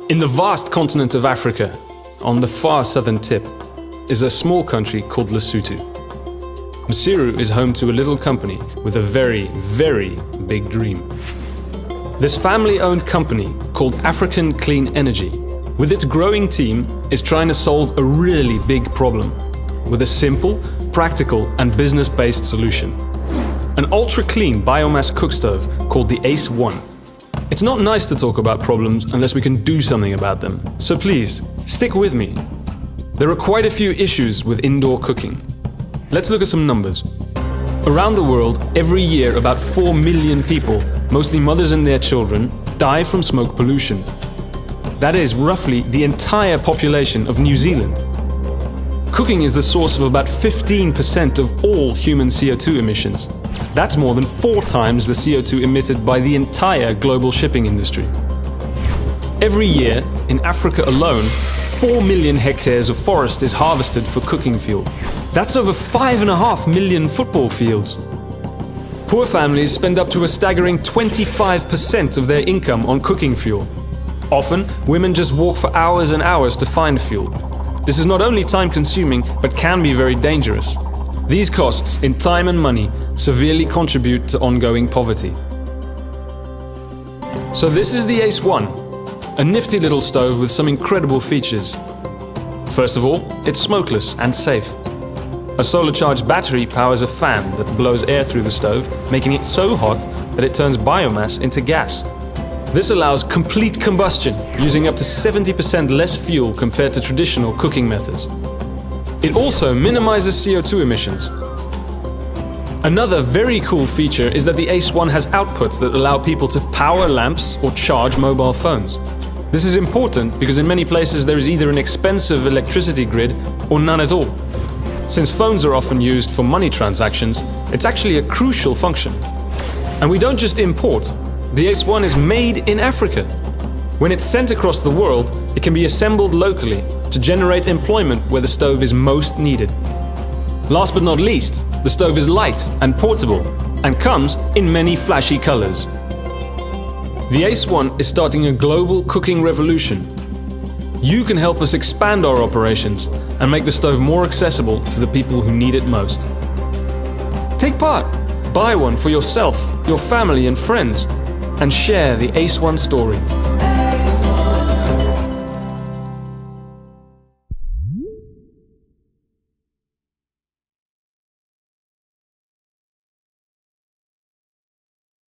In the vast continent of Africa, on the far southern tip, is a small country called Lesotho. Msiru is home to a little company with a very, very big dream. This family-owned company, called African Clean Energy, with its growing team, is trying to solve a really big problem with a simple, practical and business-based solution. An ultra-clean biomass cookstove called the ACE-1. It's not nice to talk about problems unless we can do something about them, so please, stick with me. There are quite a few issues with indoor cooking. Let's look at some numbers. Around the world, every year about 4 million people, mostly mothers and their children, die from smoke pollution. That is roughly the entire population of New Zealand. Cooking is the source of about 15% of all human CO2 emissions. That's more than 4 times the CO2 emitted by the entire global shipping industry. Every year, in Africa alone, 4 million hectares of forest is harvested for cooking fuel. That's over 5.5 million football fields. Poor families spend up to a staggering 25% of their income on cooking fuel. Often, women just walk for hours and hours to find fuel. This is not only time-consuming, but can be very dangerous. These costs, in time and money, severely contribute to ongoing poverty. So this is the ACE-1, a nifty little stove with some incredible features. First of all, it's smokeless and safe. A solar-charged battery powers a fan that blows air through the stove, making it so hot that it turns biomass into gas. This allows complete combustion, using up to 70% less fuel compared to traditional cooking methods. It also minimizes CO2 emissions. Another very cool feature is that the ACE-1 has outputs that allow people to power lamps or charge mobile phones. This is important because in many places there is either an expensive electricity grid or none at all. Since phones are often used for money transactions, it's actually a crucial function. And we don't just import. The ACE-1 is made in Africa. When it's sent across the world, it can be assembled locally to generate employment where the stove is most needed. Last but not least, the stove is light and portable and comes in many flashy colors. The ACE-1 is starting a global cooking revolution. You can help us expand our operations and make the stove more accessible to the people who need it most. Take part, buy one for yourself, your family and friends, and share the ACE-1 story.